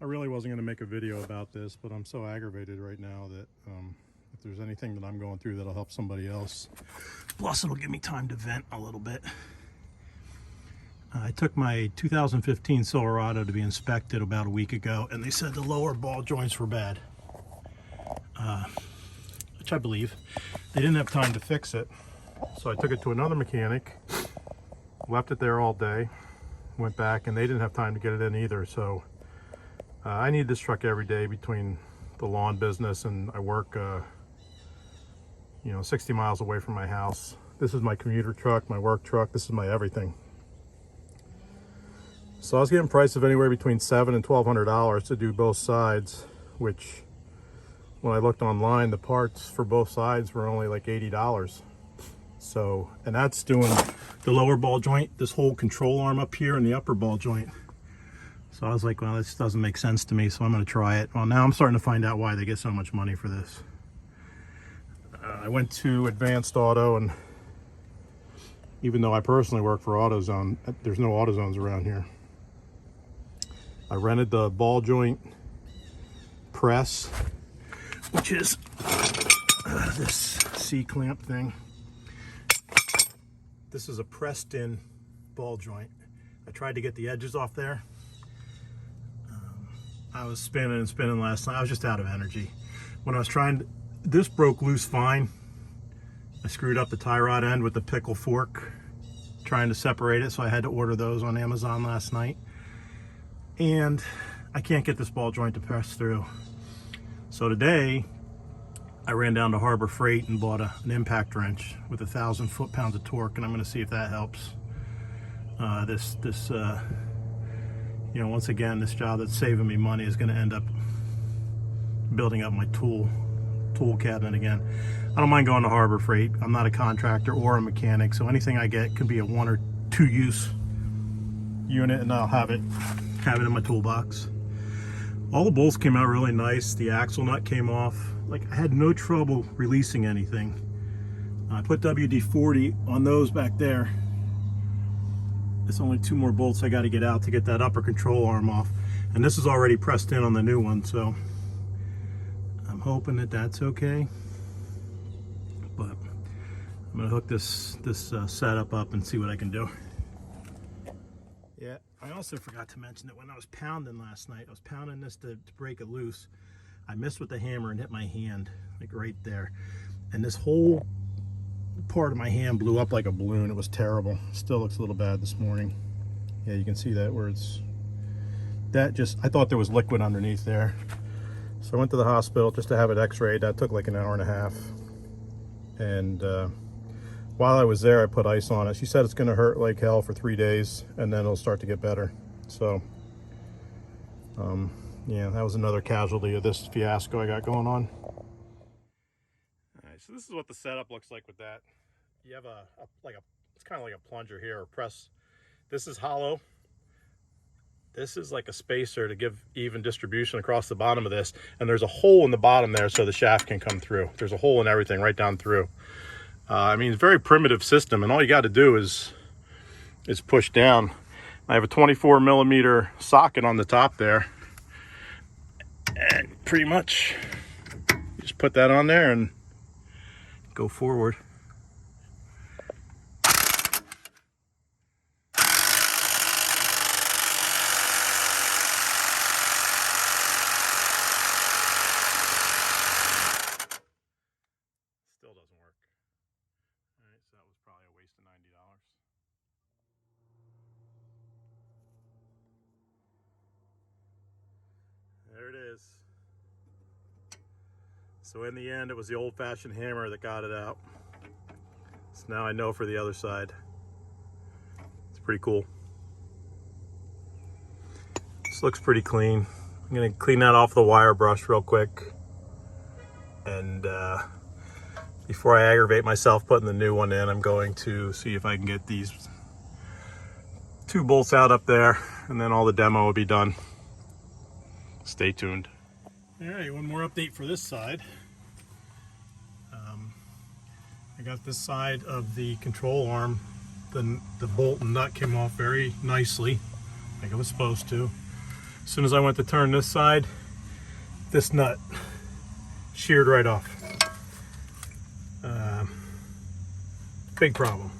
really wasn't going to make a video about this, but I'm so aggravated right now that if there's anything that I'm going through that'll help somebody else, plus it'll give me time to vent a little bit. I took my 2015 Silverado to be inspected about a week ago, and they said the lower ball joints were bad, which I believe. They didn't have time to fix it, so I took it to another mechanic, left it there all day, went back, and they didn't have time to get it in either. So I need this truck every day between the lawn business, and I work 60 miles away from my house. This is my commuter truck, my work truck, this is my everything. So I was getting prices of anywhere between $700 and $1,200 to do both sides, which when I looked online, the parts for both sides were only like $80. So, and that's doing the lower ball joint, this whole control arm up here, and the upper ball joint. So I was like, well, this doesn't make sense to me, so I'm going to try it. Well, now I'm starting to find out why they get so much money for this. I went to Advanced Auto, and even though I personally work for AutoZone, there's no AutoZones around here. I rented the ball joint press, which is this C-clamp thing. This is a pressed in ball joint. I tried to get the edges off there. I was spinning and spinning last night. I was just out of energy. When I was trying to, this broke loose fine. I screwed up the tie rod end with the pickle fork, trying to separate it, so I had to order those on Amazon last night. And I can't get this ball joint to press through. So today, I ran down to Harbor Freight and bought an impact wrench with 1,000 foot-pounds of torque, and I'm going to see if that helps. Once again, this job that's saving me money is going to end up building up my tool cabinet again. I don't mind going to Harbor Freight. I'm not a contractor or a mechanic, so anything I get can be a 1 or 2 use unit, and I'll have it in my toolbox. All the bolts came out really nice. The axle nut came off. Like, I had no trouble releasing anything. I put WD-40 on those back there. It's only 2 more bolts I got to get out to get that upper control arm off. And this is already pressed in on the new one, so I'm hoping that that's okay. But I'm going to hook this setup up and see what I can do. Yeah, I also forgot to mention that when I was pounding last night, I was pounding this to break it loose. I missed with the hammer and hit my hand, like right there. And this whole part of my hand blew up like a balloon. It was terrible. Still looks a little bad this morning. Yeah, you can see that where it's, I thought there was liquid underneath there. So I went to the hospital just to have it x-rayed. That took like an hour and a half. And while I was there, I put ice on it. She said it's going to hurt like hell for 3 days, and then it'll start to get better. So, yeah, that was another casualty of this fiasco I got going on. All right, so this is what the setup looks like with that. You have it's kind of like a plunger here, or press. This is hollow. This is like a spacer to give even distribution across the bottom of this. And there's a hole in the bottom there so the shaft can come through. There's a hole in everything right down through. I mean, it's a very primitive system, and all you got to do is push down. I have a 24 millimeter socket on the top there, and pretty much just put that on there and go forward. Still doesn't work. All right, so that was probably a waste of $90. There it is. So in the end, it was the old-fashioned hammer that got it out. So now I know for the other side. It's pretty cool. This looks pretty clean. I'm gonna clean that off the wire brush real quick. And before I aggravate myself putting the new one in, I'm going to see if I can get these 2 bolts out up there, and then all the demo will be done. Stay tuned. All right, one more update for this side. I got this side of the control arm. The bolt and nut came off very nicely, like it was supposed to. As soon as I went to turn this side, this nut sheared right off. Big problem.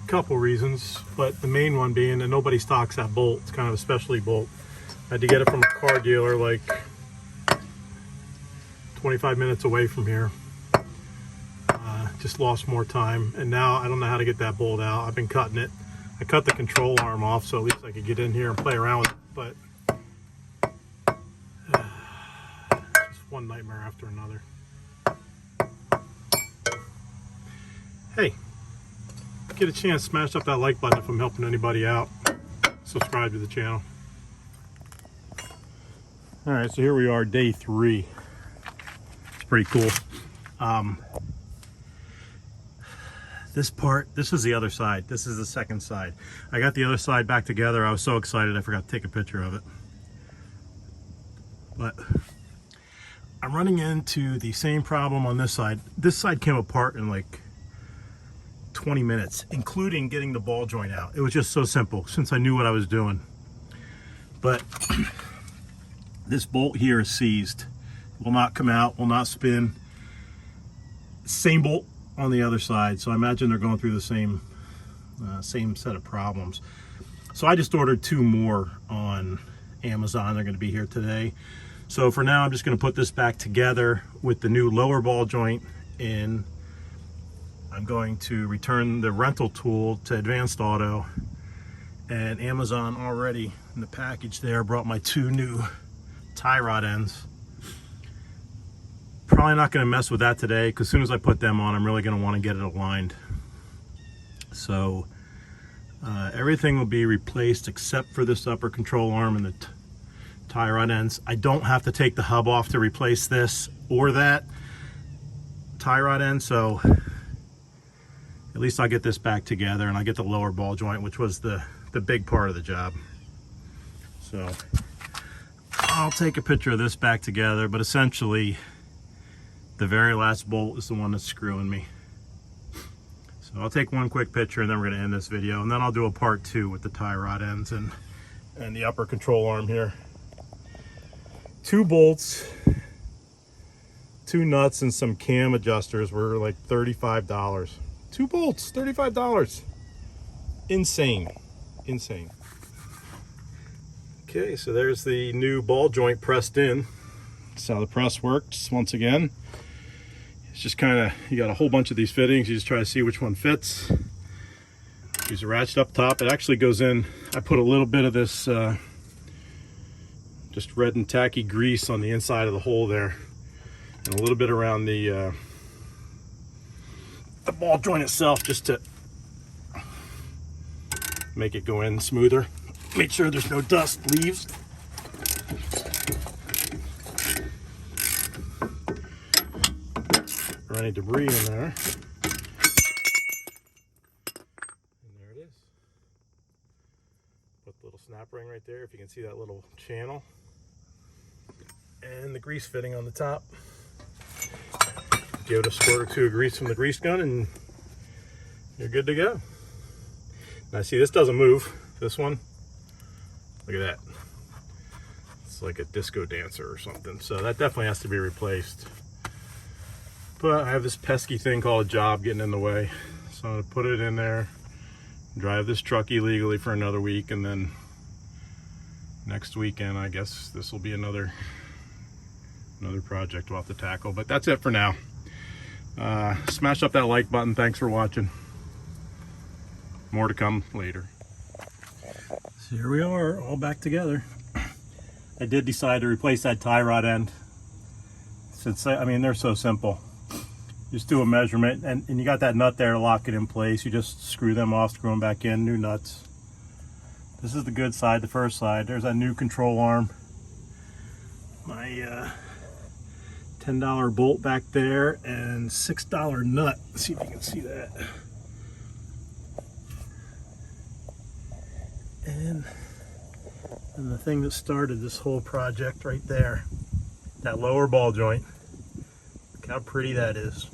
Couple reasons, but the main one being that nobody stocks that bolt. It's kind of a specialty bolt. I had to get it from a car dealer like 25 minutes away from here. Just lost more time, and now I don't know how to get that bolt out. I've been cutting it. I cut the control arm off so at least I could get in here and play around with it, but just one nightmare after another. Hey, get a chance, smash up that like button if I'm helping anybody out. Subscribe to the channel. All right, so here we are, day 3. It's pretty cool. This part, this is the other side. This is the second side. I got the other side back together. I was so excited I forgot to take a picture of it. But I'm running into the same problem on this side. This side came apart in like 20 minutes, including getting the ball joint out. It was just so simple since I knew what I was doing. But this bolt here is seized. Will not come out, will not spin. Same bolt on the other side, so I imagine they're going through the same set of problems. So I just ordered 2 more on Amazon. They're going to be here today. So for now, I'm just going to put this back together with the new lower ball joint in. I'm going to return the rental tool to Advanced Auto, and Amazon already in the package there brought my 2 new tie rod ends. Probably not going to mess with that today, because as soon as I put them on, I'm really going to want to get it aligned. So everything will be replaced except for this upper control arm and the tie rod ends. I don't have to take the hub off to replace this or that tie rod end, so at least I'll get this back together, and I'll get the lower ball joint, which was the big part of the job. So I'll take a picture of this back together, but essentially the very last bolt is the one that's screwing me. So I'll take one quick picture, and then we're going to end this video, and then I'll do a part 2 with the tie rod ends and the upper control arm here. 2 bolts, 2 nuts, and some cam adjusters were like $35. 2 bolts, $35. Insane, insane. Okay, so there's the new ball joint pressed in. That's how the press works once again. It's just kind of, you got a whole bunch of these fittings. You just try to see which one fits. Use a ratchet up top. It actually goes in. I put a little bit of this just red and tacky grease on the inside of the hole there, and a little bit around the ball joint itself, just to make it go in smoother. Make sure there's no dust leaves. Or any debris in there. And there it is. Put the little snap ring right there, if you can see that little channel. And the grease fitting on the top. Give it a squirt or 2 of grease from the grease gun, and you're good to go. Now see, this doesn't move. This one, look at that. It's like a disco dancer or something. So that definitely has to be replaced. But I have this pesky thing called a job getting in the way. So I'm gonna put it in there, drive this truck illegally for another week, and then next weekend, I guess this will be another project we'll have to tackle. But that's it for now. Smash up that like button. Thanks for watching. More to come later. So here we are, all back together. I did decide to replace that tie rod end. Since, I mean, they're so simple. Just do a measurement, and you got that nut there to lock it in place. You just screw them off, screw them back in, new nuts. This is the good side, the first side. There's that new control arm. My $10 bolt back there, and $6 nut. Let's see if you can see that. And the thing that started this whole project right there, that lower ball joint. Look how pretty that is.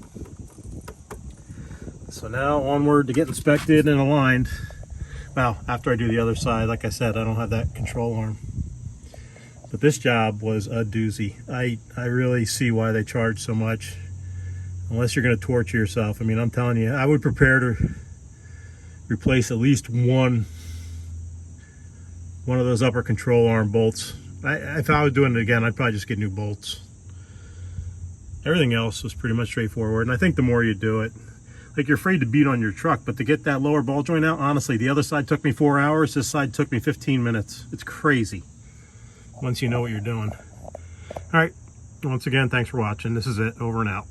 So now onward to get inspected and aligned. Well, after I do the other side, like I said, I don't have that control arm. But this job was a doozy. I really see why they charge so much. Unless you're going to torture yourself. I mean, I'm telling you, I would prepare to replace at least one of those upper control arm bolts. If I was doing it again, I'd probably just get new bolts. Everything else was pretty much straightforward. And I think the more you do it, like, you're afraid to beat on your truck, but to get that lower ball joint out, honestly, the other side took me 4 hours. This side took me 15 minutes. It's crazy once you know what you're doing. All right. Once again, thanks for watching. This is it. Over and out.